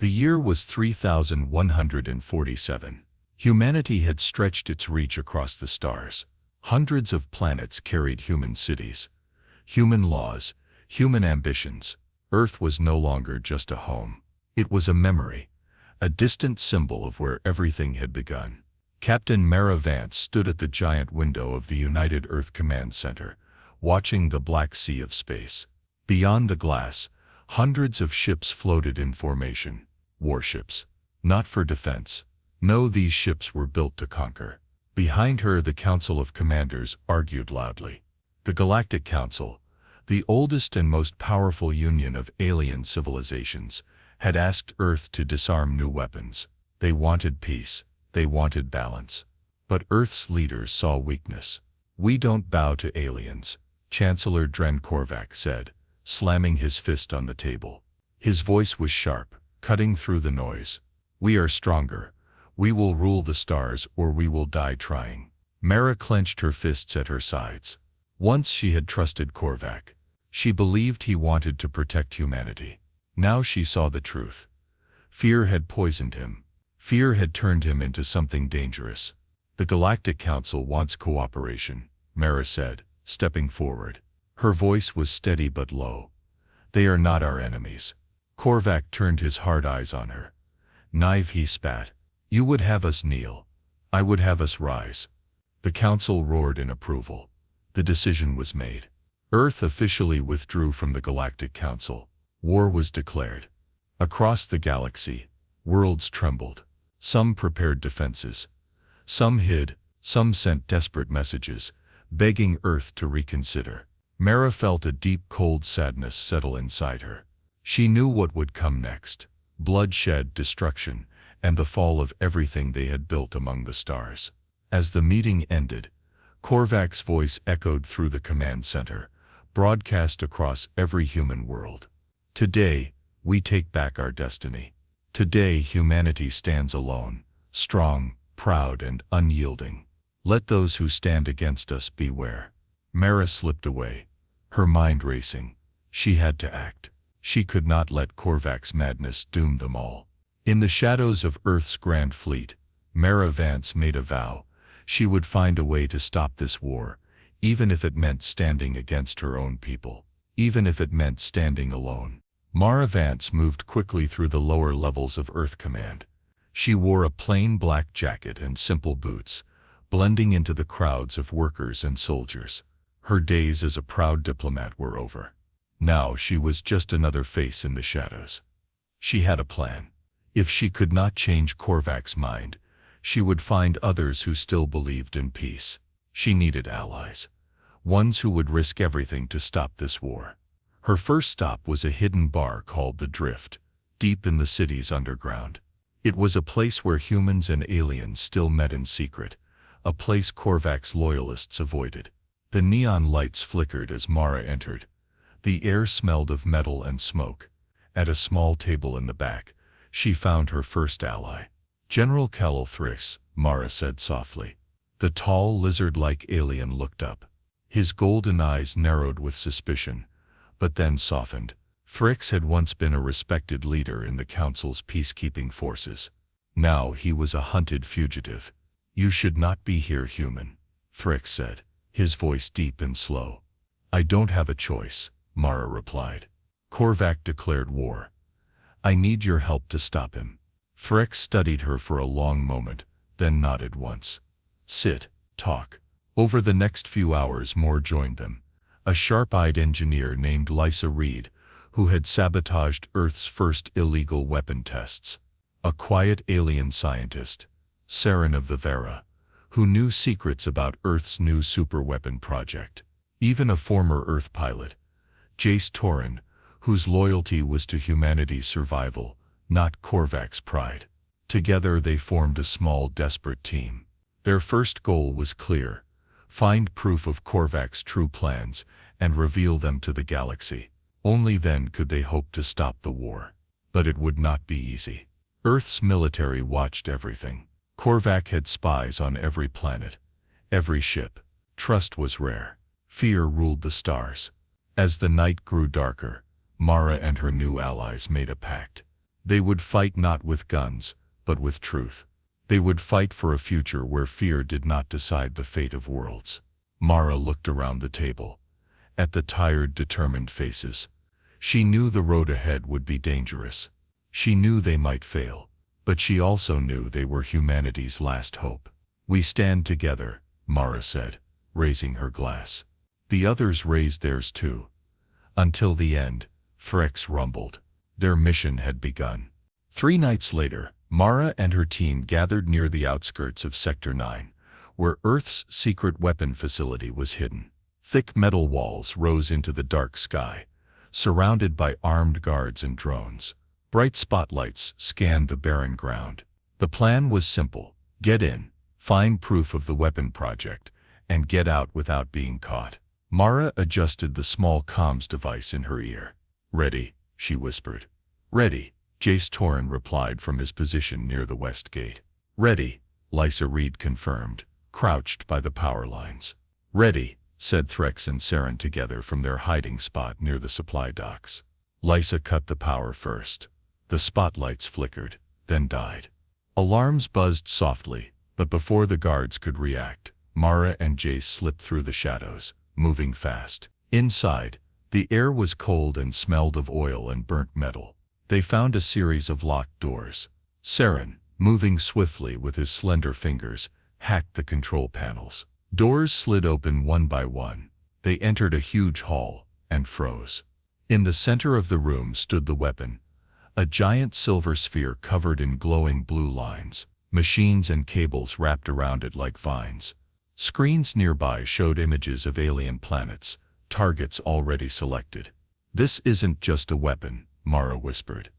The year was 3147. Humanity had stretched its reach across the stars. Hundreds of planets carried human cities, human laws, human ambitions. Earth was no longer just a home. It was a memory, a distant symbol of where everything had begun. Captain Mara Vance stood at the giant window of the United Earth Command Center, watching the black sea of space. Beyond the glass, hundreds of ships floated in formation. Warships. Not for defense. No, these ships were built to conquer. Behind her, the Council of Commanders argued loudly. The Galactic Council, the oldest and most powerful union of alien civilizations, had asked Earth to disarm new weapons. They wanted peace. They wanted balance. But Earth's leaders saw weakness. "We don't bow to aliens," Chancellor Dren Korvac said, slamming his fist on the table. His voice was sharp, cutting through the noise. "We are stronger. We will rule the stars, or we will die trying." Mara clenched her fists at her sides. Once she had trusted Korvac. She believed he wanted to protect humanity. Now she saw the truth. Fear had poisoned him. Fear had turned him into something dangerous. "The Galactic Council wants cooperation," Mara said, stepping forward. Her voice was steady but low. "They are not our enemies." Korvac turned his hard eyes on her. "Naive," he spat. "You would have us kneel. I would have us rise." The council roared in approval. The decision was made. Earth officially withdrew from the Galactic Council. War was declared. Across the galaxy, worlds trembled. Some prepared defenses. Some hid. Some sent desperate messages, begging Earth to reconsider. Mara felt a deep cold sadness settle inside her. She knew what would come next: bloodshed, destruction, and the fall of everything they had built among the stars. As the meeting ended, Korvac's voice echoed through the command center, broadcast across every human world. "Today, we take back our destiny. Today, humanity stands alone, strong, proud, and unyielding. Let those who stand against us beware." Mara slipped away, her mind racing. She had to act. She could not let Korvac's madness doom them all. In the shadows of Earth's Grand Fleet, Mara Vance made a vow. She would find a way to stop this war, even if it meant standing against her own people, even if it meant standing alone. Mara Vance moved quickly through the lower levels of Earth Command. She wore a plain black jacket and simple boots, blending into the crowds of workers and soldiers. Her days as a proud diplomat were over. Now she was just another face in the shadows. She had a plan. If she could not change Korvac's mind, she would find others who still believed in peace. She needed allies, ones who would risk everything to stop this war. Her first stop was a hidden bar called The Drift, deep in the city's underground. It was a place where humans and aliens still met in secret, a place Korvac's loyalists avoided. The neon lights flickered as Mara entered. The air smelled of metal and smoke. At a small table in the back, she found her first ally. "General Kellel Thrix," Mara said softly. The tall, lizard-like alien looked up. His golden eyes narrowed with suspicion, but then softened. Thrix had once been a respected leader in the Council's peacekeeping forces. Now he was a hunted fugitive. "You should not be here, human," Thrix said, his voice deep and slow. "I don't have a choice," Mara replied. "Korvac declared war. I need your help to stop him." Thrix studied her for a long moment, then nodded once. "Sit, talk." Over the next few hours, more joined them. A sharp-eyed engineer named Lysa Reed, who had sabotaged Earth's first illegal weapon tests. A quiet alien scientist, Saren of the Vera, who knew secrets about Earth's new superweapon project. Even a former Earth pilot, Jace Torin, whose loyalty was to humanity's survival, not Korvac's pride. Together they formed a small, desperate team. Their first goal was clear: find proof of Korvac's true plans and reveal them to the galaxy. Only then could they hope to stop the war. But it would not be easy. Earth's military watched everything. Korvac had spies on every planet, every ship. Trust was rare. Fear ruled the stars. As the night grew darker, Mara and her new allies made a pact. They would fight not with guns, but with truth. They would fight for a future where fear did not decide the fate of worlds. Mara looked around the table, at the tired, determined faces. She knew the road ahead would be dangerous. She knew they might fail, but she also knew they were humanity's last hope. "We stand together," Mara said, raising her glass. The others raised theirs too. Until the end, Threx rumbled. Their mission had begun. 3 nights later, Mara and her team gathered near the outskirts of Sector 9, where Earth's secret weapon facility was hidden. Thick metal walls rose into the dark sky, surrounded by armed guards and drones. Bright spotlights scanned the barren ground. The plan was simple: get in, find proof of the weapon project, and get out without being caught. Mara adjusted the small comms device in her ear. "Ready," she whispered. "Ready," Jace Torrin replied from his position near the west gate. "Ready," Lysa Reed confirmed, crouched by the power lines. "Ready," said Threx and Saren together from their hiding spot near the supply docks. Lysa cut the power first. The spotlights flickered, then died. Alarms buzzed softly, but before the guards could react, Mara and Jace slipped through the shadows, moving fast. Inside, the air was cold and smelled of oil and burnt metal. They found a series of locked doors. Saren, moving swiftly with his slender fingers, hacked the control panels. Doors slid open one by one. They entered a huge hall, and froze. In the center of the room stood the weapon, a giant silver sphere covered in glowing blue lines. Machines and cables wrapped around it like vines. Screens nearby showed images of alien planets, targets already selected. "This isn't just a weapon," Mara whispered.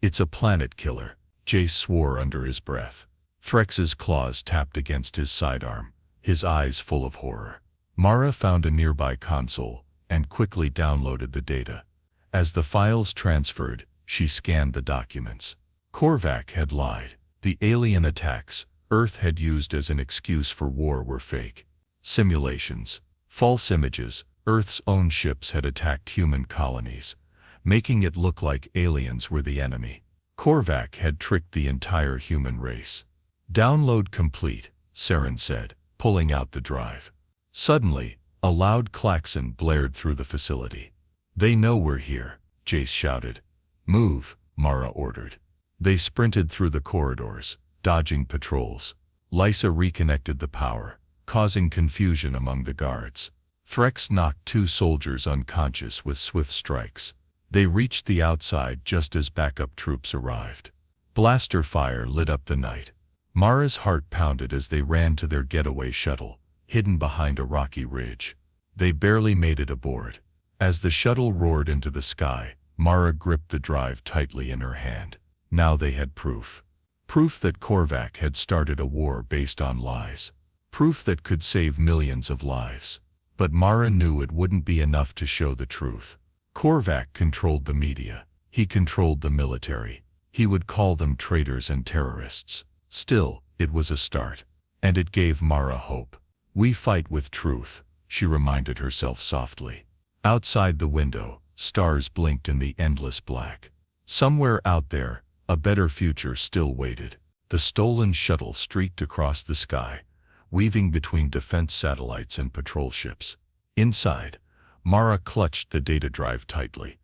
"It's a planet killer," Jace swore under his breath. Threx's claws tapped against his sidearm, his eyes full of horror. Mara found a nearby console and quickly downloaded the data. As the files transferred, she scanned the documents. Korvac had lied. The alien attacks Earth had used as an excuse for war were fake. Simulations, false images. Earth's own ships had attacked human colonies, making it look like aliens were the enemy. Korvac had tricked the entire human race. "Download complete," Saren said, pulling out the drive. Suddenly, a loud klaxon blared through the facility. "They know we're here," Jace shouted. "Move," Mara ordered. They sprinted through the corridors, dodging patrols. Lysa reconnected the power, causing confusion among the guards. Threx knocked 2 soldiers unconscious with swift strikes. They reached the outside just as backup troops arrived. Blaster fire lit up the night. Mara's heart pounded as they ran to their getaway shuttle, hidden behind a rocky ridge. They barely made it aboard. As the shuttle roared into the sky, Mara gripped the drive tightly in her hand. Now they had proof. Proof that Korvac had started a war based on lies. Proof that could save millions of lives. But Mara knew it wouldn't be enough to show the truth. Korvac controlled the media. He controlled the military. He would call them traitors and terrorists. Still, it was a start. And it gave Mara hope. "We fight with truth," she reminded herself softly. Outside the window, stars blinked in the endless black. Somewhere out there, a better future still waited. The stolen shuttle streaked across the sky, weaving between defense satellites and patrol ships. Inside, Mara clutched the data drive tightly.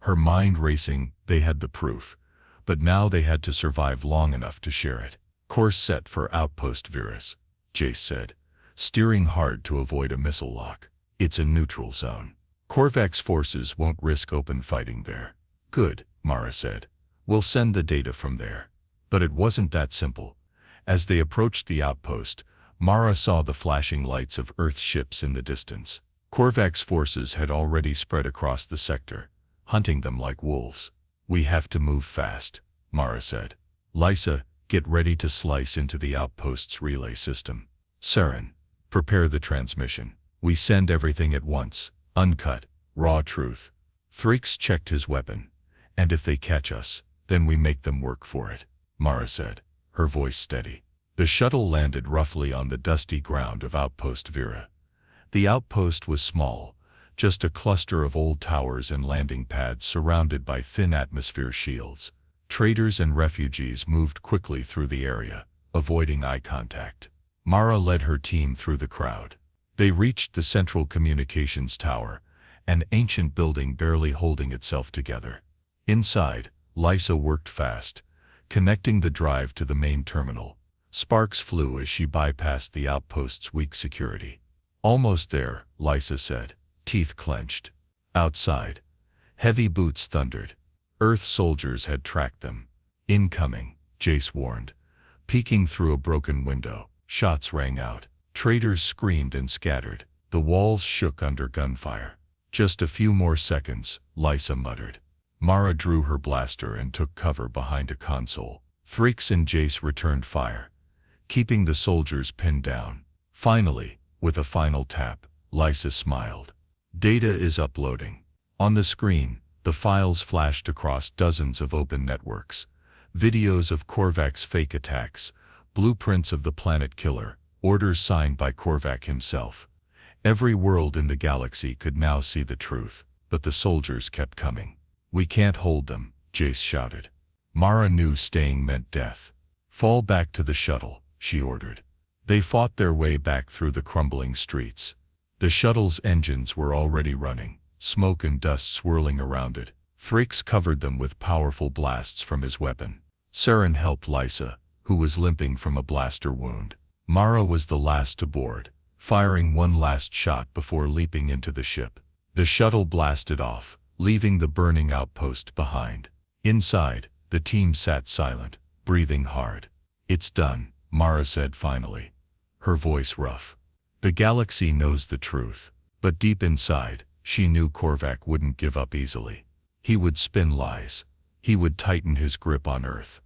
Her mind racing. They had the proof, but now they had to survive long enough to share it. "Course set for Outpost Virus," Jace said, steering hard to avoid a missile lock. "It's a neutral zone. Korvac's forces won't risk open fighting there." "Good," Mara said. "We'll send the data from there." But it wasn't that simple. As they approached the outpost, Mara saw the flashing lights of Earth's ships in the distance. Korvac's forces had already spread across the sector, hunting them like wolves. "We have to move fast," Mara said. "Lysa, get ready to slice into the outpost's relay system. Saren, prepare the transmission. We send everything at once, uncut, raw truth." Threx checked his weapon. "And if they catch us, then we make them work for it," Mara said, her voice steady. The shuttle landed roughly on the dusty ground of Outpost Vera. The outpost was small, just a cluster of old towers and landing pads surrounded by thin atmosphere shields. Traders and refugees moved quickly through the area, avoiding eye contact. Mara led her team through the crowd. They reached the central communications tower, an ancient building barely holding itself together. Inside, Lysa worked fast, connecting the drive to the main terminal. Sparks flew as she bypassed the outpost's weak security. Almost there, Lysa said, teeth clenched. Outside, heavy boots thundered. Earth soldiers had tracked them. Incoming, Jace warned. Peeking through a broken window, shots rang out. Traders screamed and scattered. The walls shook under gunfire. Just a few more seconds, Lysa muttered. Mara drew her blaster and took cover behind a console. Thrix and Jace returned fire, keeping the soldiers pinned down. Finally, with a final tap, Lysa smiled. Data is uploading. On the screen, the files flashed across dozens of open networks. Videos of Korvac's fake attacks, blueprints of the planet killer, orders signed by Korvac himself. Every world in the galaxy could now see the truth, but the soldiers kept coming. We can't hold them, Jace shouted. Mara knew staying meant death. Fall back to the shuttle, she ordered. They fought their way back through the crumbling streets. The shuttle's engines were already running, smoke and dust swirling around it. Thrix covered them with powerful blasts from his weapon. Saren helped Lysa, who was limping from a blaster wound. Mara was the last to board, firing one last shot before leaping into the ship. The shuttle blasted off, leaving the burning outpost behind. Inside, the team sat silent, breathing hard. It's done, Mara said finally, her voice rough. The galaxy knows the truth, but deep inside, she knew Korvac wouldn't give up easily. He would spin lies. He would tighten his grip on Earth.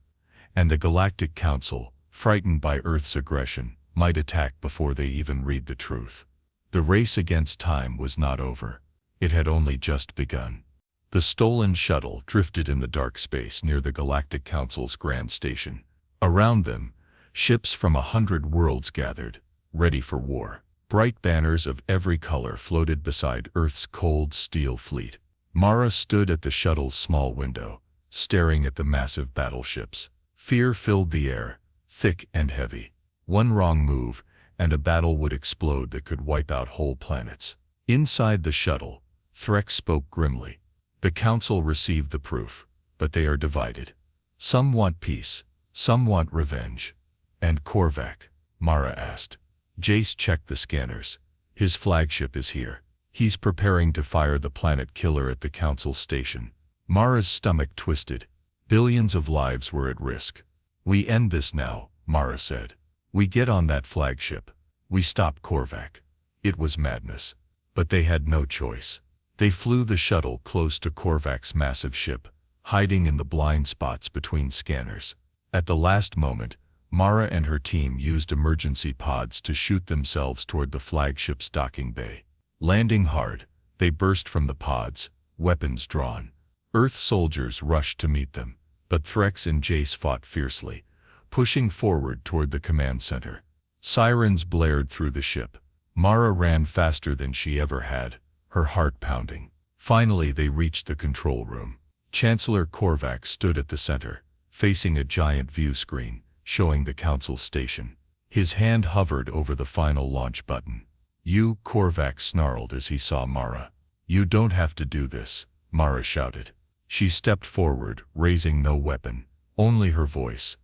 And the Galactic Council, frightened by Earth's aggression, might attack before they even read the truth. The race against time was not over. It had only just begun. The stolen shuttle drifted in the dark space near the Galactic Council's grand station. Around them, ships from 100 worlds gathered, ready for war. Bright banners of every color floated beside Earth's cold steel fleet. Mara stood at the shuttle's small window, staring at the massive battleships. Fear filled the air, thick and heavy. One wrong move, and a battle would explode that could wipe out whole planets. Inside the shuttle, Threx spoke grimly. The Council received the proof, but they are divided. Some want peace, some want revenge. And Korvac? Mara asked. Jace checked the scanners. His flagship is here. He's preparing to fire the planet killer at the Council station. Mara's stomach twisted. Billions of lives were at risk. We end this now, Mara said. We get on that flagship. We stop Korvac. It was madness. But they had no choice. They flew the shuttle close to Korvac's massive ship, hiding in the blind spots between scanners. At the last moment, Mara and her team used emergency pods to shoot themselves toward the flagship's docking bay. Landing hard, they burst from the pods, weapons drawn. Earth soldiers rushed to meet them, but Threx and Jace fought fiercely, pushing forward toward the command center. Sirens blared through the ship. Mara ran faster than she ever had, her heart pounding. Finally they reached the control room. Chancellor Korvac stood at the center, facing a giant view screen, showing the Council station. His hand hovered over the final launch button. You, Korvac snarled as he saw Mara. You don't have to do this, Mara shouted. She stepped forward, raising no weapon, only her voice.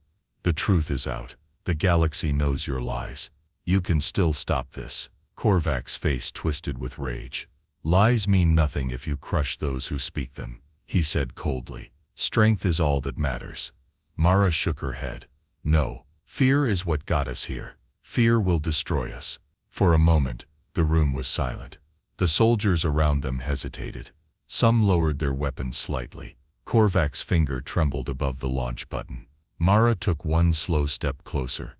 The truth is out. The galaxy knows your lies. You can still stop this. Korvac's face twisted with rage. Lies mean nothing if you crush those who speak them, he said coldly. Strength is all that matters. Mara shook her head. No, fear is what got us here. Fear will destroy us. For a moment, the room was silent. The soldiers around them hesitated. Some lowered their weapons slightly. Korvac's finger trembled above the launch button. Mara took one slow step closer.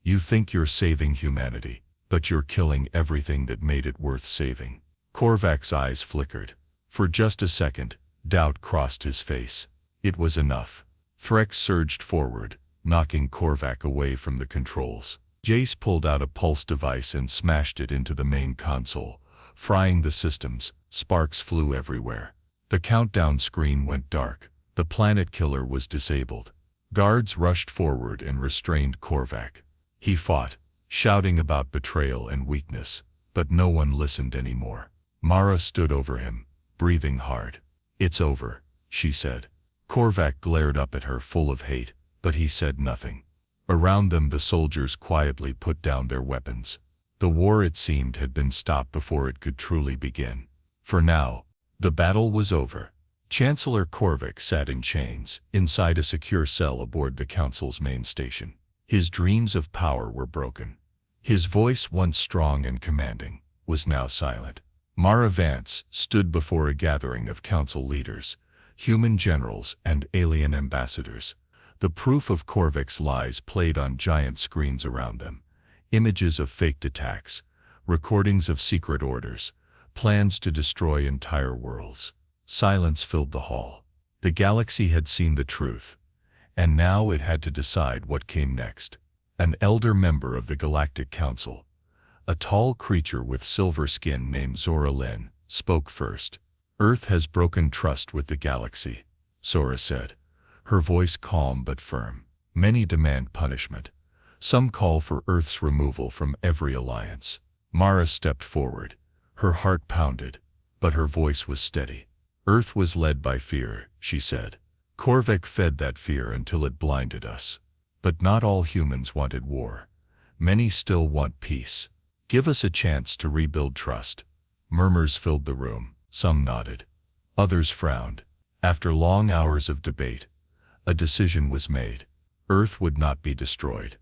You think you're saving humanity, but you're killing everything that made it worth saving. Korvac's eyes flickered. For just a second, doubt crossed his face. It was enough. Threx surged forward, knocking Korvac away from the controls. Jace pulled out a pulse device and smashed it into the main console, frying the systems. Sparks flew everywhere. The countdown screen went dark, The planet killer was disabled. Guards rushed forward and restrained Korvac. He fought, shouting about betrayal and weakness, but no one listened anymore. Mara stood over him, breathing hard. "It's over," she said. Korvac glared up at her full of hate, but he said nothing. Around them the soldiers quietly put down their weapons. The war, it seemed, had been stopped before it could truly begin. For now, the battle was over. Chancellor Korvac sat in chains, inside a secure cell aboard the Council's main station. His dreams of power were broken. His voice, once strong and commanding, was now silent. Mara Vance stood before a gathering of Council leaders, human generals and alien ambassadors. The proof of Korvac's lies played on giant screens around them. Images of faked attacks, recordings of secret orders, plans to destroy entire worlds. Silence filled the hall. The galaxy had seen the truth, and now it had to decide what came next. An elder member of the Galactic Council, a tall creature with silver skin named Zora Lynn, spoke first. "Earth has broken trust with the galaxy," Zora said, her voice calm but firm. "Many demand punishment. Some call for Earth's removal from every alliance." Mara stepped forward. Her heart pounded, but her voice was steady. "Earth was led by fear," she said. "Korvac fed that fear until it blinded us. But not all humans wanted war. Many still want peace. Give us a chance to rebuild trust." Murmurs filled the room. Some nodded. Others frowned. After long hours of debate, a decision was made. Earth would not be destroyed.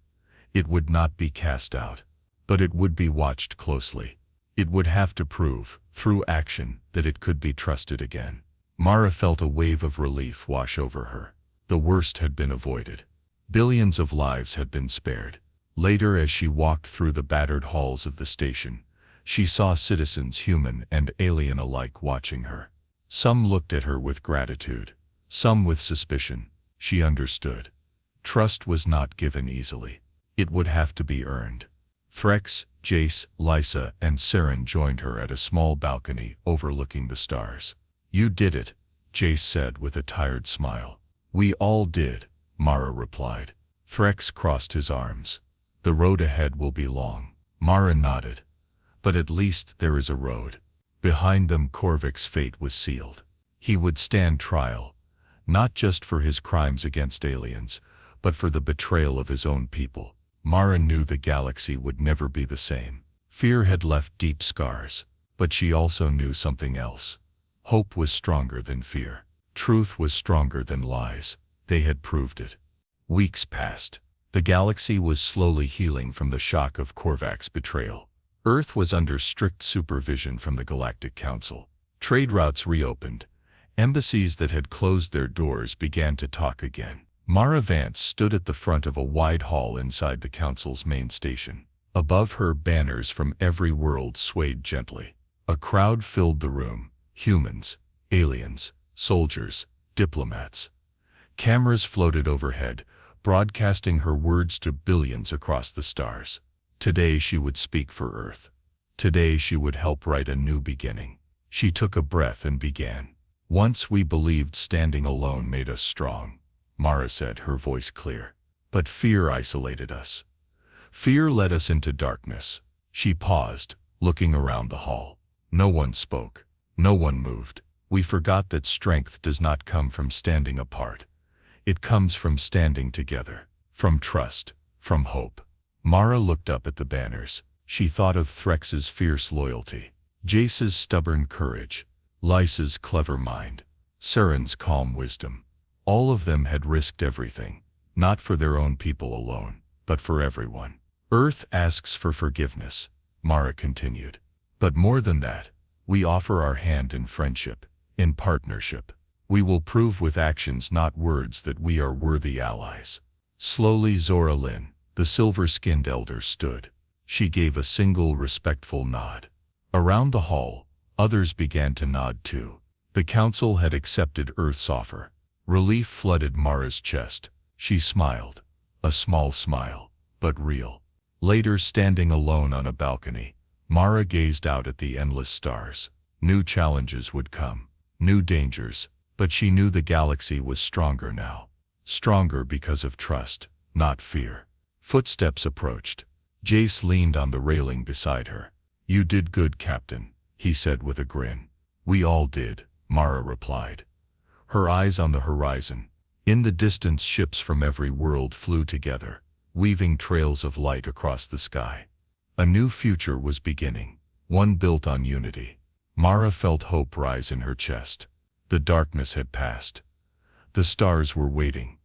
It would not be cast out. But it would be watched closely. It would have to prove, through action, that it could be trusted again. Mara felt a wave of relief wash over her. The worst had been avoided. Billions of lives had been spared. Later, as she walked through the battered halls of the station, she saw citizens, human and alien alike, watching her. Some looked at her with gratitude, some with suspicion. She understood. Trust was not given easily. It would have to be earned. Threx, Jace, Lysa, and Saren joined her at a small balcony overlooking the stars. "You did it," Jace said with a tired smile. "We all did," Mara replied. Threx crossed his arms. "The road ahead will be long." Mara nodded. "But at least there is a road." Behind them, Korvac's fate was sealed. He would stand trial, not just for his crimes against aliens, but for the betrayal of his own people. Mara knew the galaxy would never be the same. Fear had left deep scars, but she also knew something else. Hope was stronger than fear. Truth was stronger than lies. They had proved it. Weeks passed. The galaxy was slowly healing from the shock of Korvac's betrayal. Earth was under strict supervision from the Galactic Council. Trade routes reopened. Embassies that had closed their doors began to talk again. Mara Vance stood at the front of a wide hall inside the Council's main station. Above her, banners from every world swayed gently. A crowd filled the room. Humans, aliens, soldiers, diplomats. Cameras floated overhead, broadcasting her words to billions across the stars. Today she would speak for Earth. Today she would help write a new beginning. She took a breath and began. "Once we believed standing alone made us strong," Mara said, her voice clear. "But fear isolated us. Fear led us into darkness." She paused, looking around the hall. No one spoke. No one moved. "We forgot that strength does not come from standing apart. It comes from standing together, from trust, from hope." Mara looked up at the banners. She thought of Threx's fierce loyalty, Jace's stubborn courage, Lysa's clever mind, Saren's calm wisdom. All of them had risked everything, not for their own people alone, but for everyone. "Earth asks for forgiveness," Mara continued. "But more than that, we offer our hand in friendship, in partnership. We will prove with actions, not words, that we are worthy allies." Slowly, Zora Lynn, the silver-skinned elder, stood. She gave a single respectful nod. Around the hall, others began to nod too. The Council had accepted Earth's offer. Relief flooded Mara's chest. She smiled. A small smile, but real. Later, standing alone on a balcony, Mara gazed out at the endless stars. New challenges would come, new dangers, But she knew the galaxy was stronger now. Stronger because of trust, not fear. Footsteps approached. Jace leaned on the railing beside her. "You did good, Captain," he said with a grin. "We all did," Mara replied, her eyes on the horizon. In the distance, ships from every world flew together, weaving trails of light across the sky. A new future was beginning, one built on unity. Mara felt hope rise in her chest. The darkness had passed. The stars were waiting.